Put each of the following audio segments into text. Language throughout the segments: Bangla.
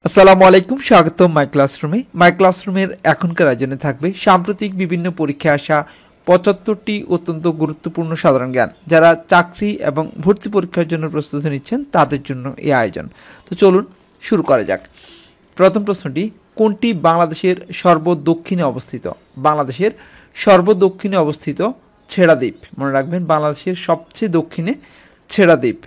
আসসালামু আলাইকুম, স্বাগতম মাই ক্লাসরুমে। মাই ক্লাসরুমের এখনকার আয়োজনে থাকবে সাম্প্রতিক বিভিন্ন পরীক্ষায় আসা ৭৫টি অত্যন্ত গুরুত্বপূর্ণ সাধারণ জ্ঞান। যারা চাকরি এবং ভর্তি পরীক্ষার জন্য প্রস্তুতি নিচ্ছেন তাদের জন্য এই আয়োজন। তো চলুন শুরু করা যাক। প্রথম প্রশ্নটি, কোনটি বাংলাদেশের সর্বদক্ষিণে অবস্থিত? বাংলাদেশের সর্বদক্ষিণে অবস্থিত ছেড়া দ্বীপ। মনে রাখবেন, বাংলাদেশের সবচেয়ে দক্ষিণে ছেড়া দ্বীপ।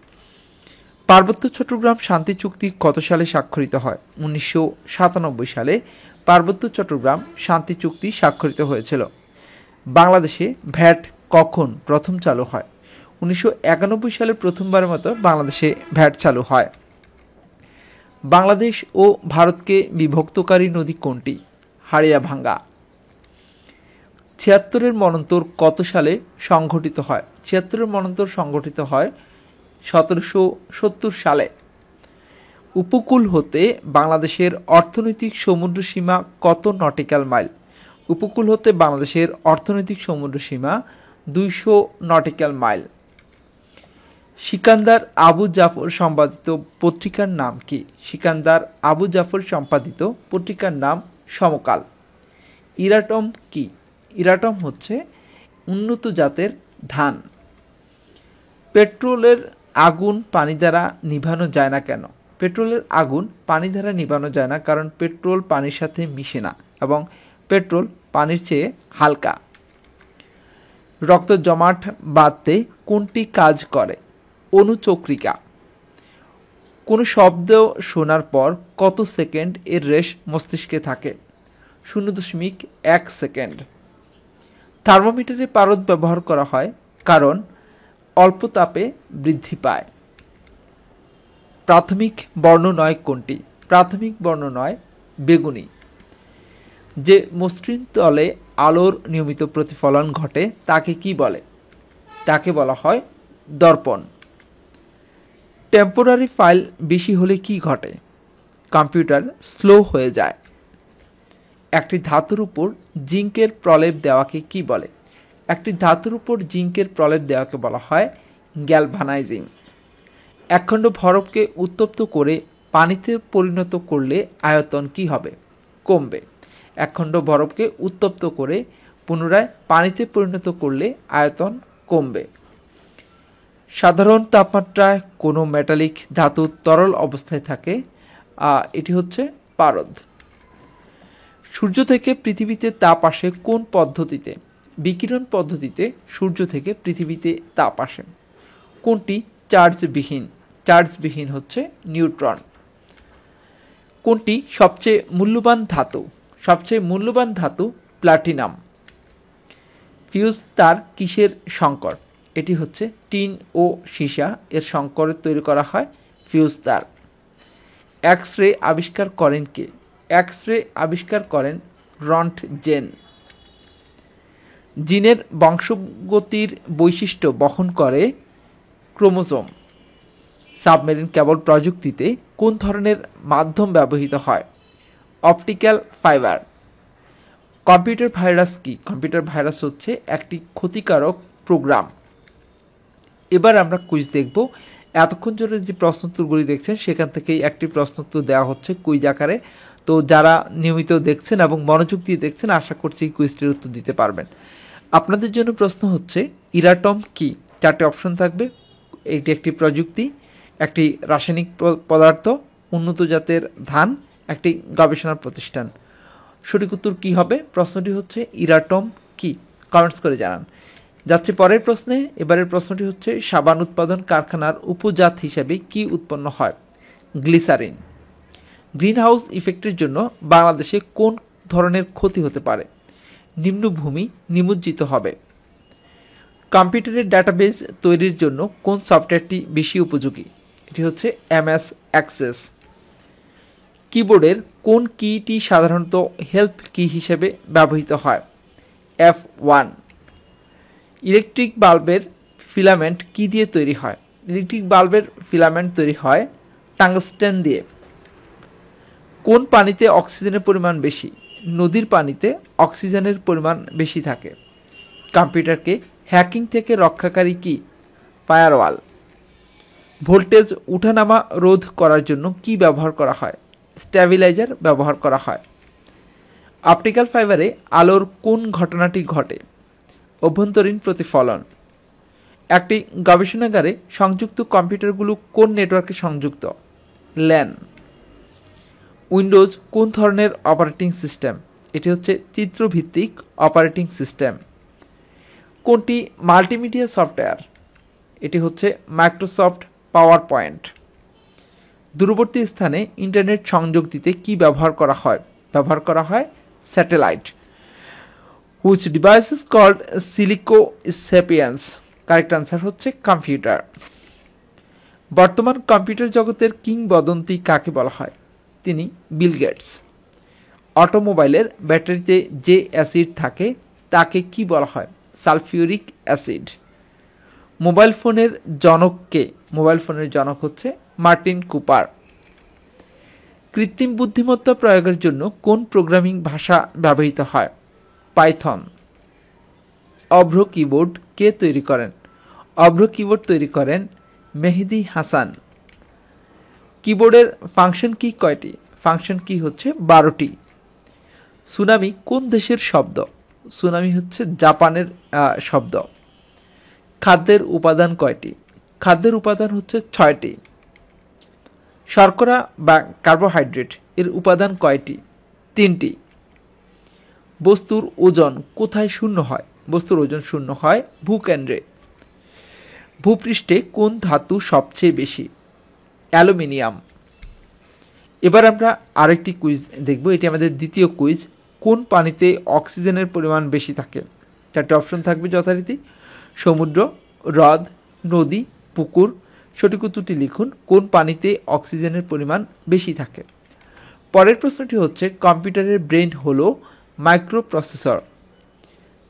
পার্বত্য চট্টগ্রাম শান্তি চুক্তি কত সালে স্বাক্ষরিত হয়? ১৯৯৭ সালে পার্বত্য চট্টগ্রাম শান্তি চুক্তি স্বাক্ষরিত হয়েছিল। বাংলাদেশে ভ্যাট কখন প্রথম চালু হয়? ১৯৯১ সালে প্রথমবারের মতো বাংলাদেশে ভ্যাট চালু হয়। বাংলাদেশ ও ভারতকে বিভক্তকারী নদী কোনটি? হাড়িয়াভাঙ্গা। ৭৬-এর মন্বন্তর কত সালে সংঘটিত হয়? ৭৬-এর মন্বন্তর সংঘটিত হয় ১৭৭০ সালে। উপকূল হতে বাংলাদেশের অর্থনৈতিক সমুদ্র সীমা কত নটিক্যাল মাইল? উপকূল হতে বাংলাদেশের অর্থনৈতিক সমুদ্র সীমা ২০০ নটিক্যাল মাইল। সিকান্দার আবু জাফর সম্পাদিত পত্রিকার নাম কি? সিকান্দার আবু জাফর সম্পাদিত পত্রিকার নাম সমকাল। ইরাটম কি? ইরাটম হচ্ছে উন্নত জাতের ধান। পেট্রোলের আগুন পানি দ্বারা নিভানো যায় না কেন? পেট্রোলের আগুন পানি দ্বারা নিভানো যায় না কারণ পেট্রোল পানির সাথে মিশে না এবং পেট্রোল পানির চেয়ে হালকা। রক্ত জমাট বাঁধতে কোনটি কাজ করে? অনুচক্রিকা। কোনো শব্দ শোনার পর কত সেকেন্ড এর রেশ মস্তিষ্কে থাকে? ০.১ সেকেন্ড। থার্মোমিটারে পারদ ব্যবহার করা হয় কারণ অল্প তাপে বৃদ্ধি পায়। প্রাথমিক বর্ণ নয় কোনটি? প্রাথমিক বর্ণ নয় বেগুনি। যে মসৃণ তলে আলোর নিয়মিত প্রতিফলন ঘটে তাকে কি বলে? তাকে বলা হয় দর্পণ। টেম্পোরারি ফাইল বেশি হলে কি ঘটে? কম্পিউটার স্লো হয়ে যায়। একটি ধাতুর উপর জিঙ্কের প্রলেপ দেওয়াকে কি বলে? একটি ধাতুর উপর জিঙ্কের প্রলেপ দেওয়াকে বলা হয় গ্যালভানাইজিং। একখণ্ড বরফকে উত্তপ্ত করে পানিতে পরিণত করলে আয়তন কি হবে? কমবে। একখণ্ড বরফকে উত্তপ্ত করে পুনরায় পানিতে পরিণত করলে আয়তন কমবে। সাধারণ তাপমাত্রায় কোনো মেটালিক ধাতু তরল অবস্থায় থাকে, এটি হচ্ছে পারদ। সূর্য থেকে পৃথিবীতে তাপ আসে কোন পদ্ধতিতে? বিকিরণ পদ্ধতিতে সূর্য থেকে পৃথিবীতে তাপ আসে। কোনটি চার্জবিহীন? চার্জবিহীন হচ্ছে নিউট্রন। কোনটি সবচেয়ে মূল্যবান ধাতু? সবচেয়ে মূল্যবান ধাতু প্লাটিনাম। ফিউজ তার কিসের সংকর? এটি হচ্ছে টিন ও সীসা এর সংকরে তৈরি করা হয় ফিউজ তার। এক্স রে আবিষ্কার করেন কে? এক্স রে আবিষ্কার করেন রন্টজেন। জিনের বংশগতির বৈশিষ্ট্য বহন করে ক্রোমোজোম। সাবমেরিন কেবল প্রযুক্তিতে কোন ধরনের মাধ্যম ব্যবহৃত হয়? Optical fibre. কম্পিউটার ভাইরাস কি? কম্পিউটার ভাইরাস হচ্ছে একটি ক্ষতিকারক প্রোগ্রাম। এবার আমরা কুইজ দেখব। এতক্ষণ ধরে যে প্রশ্নোত্তরগুলি দেখছেন সেখান থেকেই একটি প্রশ্নোত্তর দেওয়া হচ্ছে কুইজ আকারে। তো যারা নিয়মিত দেখছেন এবং মনোযোগ দিয়ে দেখছেন আশা করছি কুইজটির উত্তর দিতে পারবেন। আপনাদের জন্য প্রশ্ন হচ্ছে, ইরাটম কি? 4টে অপশন থাকবে। এটি একটি প্রযুক্তি, একটি রাসায়নিক পদার্থ, উন্নত জাতের ধান, একটি গবেষণা প্রতিষ্ঠান। সঠিক উত্তর কী হবে? প্রশ্নটি হচ্ছে ইরাটম কি? কমেন্টস করে জানান। যাচ্ছে পরের প্রশ্নে। এবারের প্রশ্নটি হচ্ছে, সাবান উৎপাদন কারখানার উপজাত হিসেবে কি উৎপন্ন হয়? গ্লিসারিন। গ্রিনহাউস ইফেক্টের জন্য বাংলাদেশে কোন ধরনের ক্ষতি হতে পারে? নিম্নভূমি নিমজ্জিত হবে। কম্পিউটারের ডাটাবেজ তৈরির জন্য কোন সফটওয়্যারটি বেশি উপযোগী? এটি হচ্ছে MS অ্যাক্সেস। কিবোর্ডের কোন কিটি সাধারণত হেল্প কি হিসেবে ব্যবহৃত হয়? F1। ইলেকট্রিক বাল্বের ফিলামেন্ট কি দিয়ে তৈরি হয়? ইলেকট্রিক বাল্বের ফিলামেন্ট তৈরি হয় টাংস্টেন দিয়ে। কোন পানিতে অক্সিজেনের পরিমাণ বেশি? নদীর পানিতে অক্সিজেনের পরিমাণ বেশি থাকে। কম্পিউটারকে হ্যাকিং থেকে রক্ষাকারী কি? ফায়ারওয়াল। ভোল্টেজ উঠানামা রোধ করার জন্য কি ব্যবহার করা হয়? স্ট্যাবিলাইজার ব্যবহার করা হয়। অপটিক্যাল ফাইবারে আলোর কোন ঘটনাটি ঘটে? অভ্যন্তরীণ প্রতিফলন। একটি গবেষণাগারে সংযুক্ত কম্পিউটারগুলো কোন নেটওয়ার্কে সংযুক্ত? ল্যান। উইন্ডোজ কোন ধরনের অপারেটিং সিস্টেম? এটি হচ্ছে চিত্রভিত্তিক অপারেটিং সিস্টেম। কোনটি মাল্টিমিডিয়া সফটওয়্যার? এটি হচ্ছে মাইক্রোসফট পাওয়ার পয়েন্ট। দূরবর্তী স্থানে ইন্টারনেট সংযোগ দিতে কি ব্যবহার করা হয়? ব্যবহার করা হয় satellite. Which device is called silico sapiens? Correct answer হচ্ছে কম্পিউটার। বর্তমান কম্পিউটার জগতের কিংবদন্তি কাকে বলা হয়? তিনি বিল গেটস। অটোমোবাইলের ব্যাটারিতে যে অ্যাসিড থাকে তাকে কি বলা হয়? Sulphuric acid. মোবাইল ফোনের জনককে? মোবাইল ফোনের জনক হচ্ছে মার্টিন কুপার। কৃত্রিম বুদ্ধিমত্তা প্রয়োগের জন্য কোন প্রোগ্রামিং ভাষা ব্যবহৃত হয়? পাইথন। অভ্র কিবোর্ড কে তৈরি করেন? অভ্র কিবোর্ড তৈরি করেন মেহেদি হাসান। কিবোর্ডের ফাংশন কি কয়টি? ফাংশন কি হচ্ছে 12টি। সুনামি কোন দেশের শব্দ? সুনামি হচ্ছে জাপানের শব্দ। খাদ্যের উপাদান কয়টি? খাদ্যের উপাদান হচ্ছে 6টি। শর্করা বা কার্বোহাইড্রেট এর উপাদান কয়টি? 3টি। বস্তুর ওজন কোথায় শূন্য হয়? বস্তুর ওজন শূন্য হয় ভূকেন্দ্রে। ভূপৃষ্ঠে কোন ধাতু সবচেয়ে বেশি? অ্যালুমিনিয়াম। এবার আমরা আরেকটি কুইজ দেখব, এটি আমাদের দ্বিতীয় কুইজ। কোন পানিতে অক্সিজেনের পরিমাণ বেশি থাকে? 4টে অপশন থাকবে যথারীতি: সমুদ্র, হ্রদ, নদী, পুকুর। সঠিক উত্তরটি লিখুন। কোন পানিতে অক্সিজেনের পরিমাণ বেশি থাকে? পরের প্রশ্নটি হচ্ছে কম্পিউটারের ব্রেন হলো মাইক্রো প্রসেসর।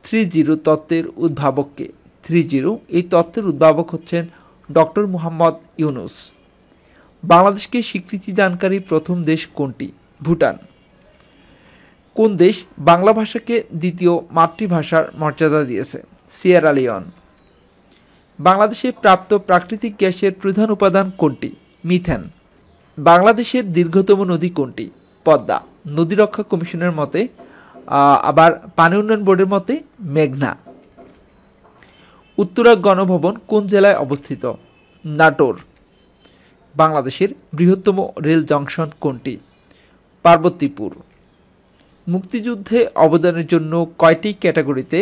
3.0 তত্ত্বের উদ্ভাবককে? 3.0 এই তত্ত্বের উদ্ভাবক হচ্ছেন ডক্টর মুহাম্মদ ইউনুস। বাংলাদেশকে স্বীকৃতি দানকারী প্রথম দেশ কোনটি? ভুটান। কোন দেশ বাংলা ভাষাকে দ্বিতীয় মাতৃভাষার মর্যাদা দিয়েছে? Sierra Leone. বাংলাদেশে প্রাপ্ত প্রাকৃতিক গ্যাসের প্রধান উপাদান কোনটি? মিথেন। বাংলাদেশের দীর্ঘতম নদী কোনটি? পদ্মা। নদী রক্ষা কমিশনের মতে, আবার পানি উন্নয়ন বোর্ডের মতে মেঘনা। উত্তরা গণভবন কোন জেলায় অবস্থিত? নাটোর। বাংলাদেশের বৃহত্তম রেল জংশন কোনটি? পার্বতীপুর। মুক্তিযুদ্ধে অবদানের জন্য কয়টি ক্যাটাগরিতে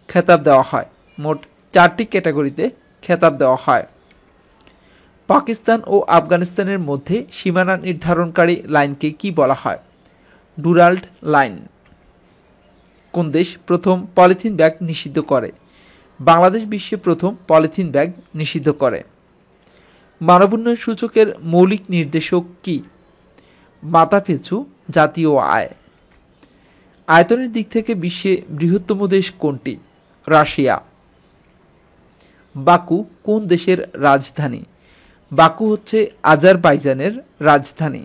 খেতাব দেওয়া হয়? মোট 4টি ক্যাটাগরিতে খেতাব দেওয়া হয়। পাকিস্তান ও আফগানিস্তানের মধ্যে সীমানা নির্ধারণকারী লাইনকে কি বলা হয়? Durand line. কোন দেশ প্রথম পলিথিন ব্যাগ নিষিদ্ধ করে? বাংলাদেশ বিশ্বে প্রথম পলিথিন ব্যাগ নিষিদ্ধ করে। মানব উন্নয়ন সূচকের মৌলিক নির্দেশক কি? মাথাপিছু জাতীয় আয়। আয়তনের দিক থেকে বিশ্বে বৃহত্তম দেশ কোনটি? রাশিয়া। বাকু কোন দেশের রাজধানী? বাকু হচ্ছে আজারবাইজানের রাজধানী।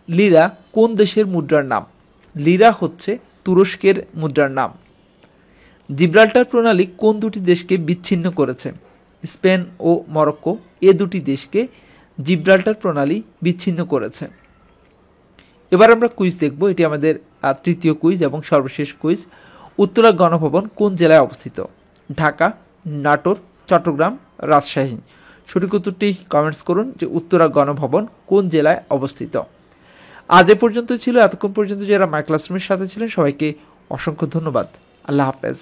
লিরা কোন দেশের মুদ্রার নাম? লিরা হচ্ছে তুরস্কের মুদ্রার নাম। জিব্রাল্টার প্রণালী কোন দুটি দেশকে বিচ্ছিন্ন করেছে? স্পেন ও মরক্কো এ দুটি দেশকে জিব্রাল্টার প্রণালী বিচ্ছিন্ন করেছে। এবার আমরা কুইজ দেখব, এটি আমাদের তৃতীয় কুইজ এবং সর্বশেষ কুইজ। উত্তরা গণভবন কোন জেলায় অবস্থিত? ঢাকা, নাটোর, চট্টগ্রাম, রাজশাহী। সঠিক উত্তরটি কমেন্টস করুন যে উত্তরা গণভবন কোন জেলায় অবস্থিত। আজ এ পর্যন্ত ছিল। এতক্ষণ পর্যন্ত যারা মাই ক্লাসরুমের সাথে ছিলেন সবাইকে অসংখ্য ধন্যবাদ। আল্লাহ হাফেজ।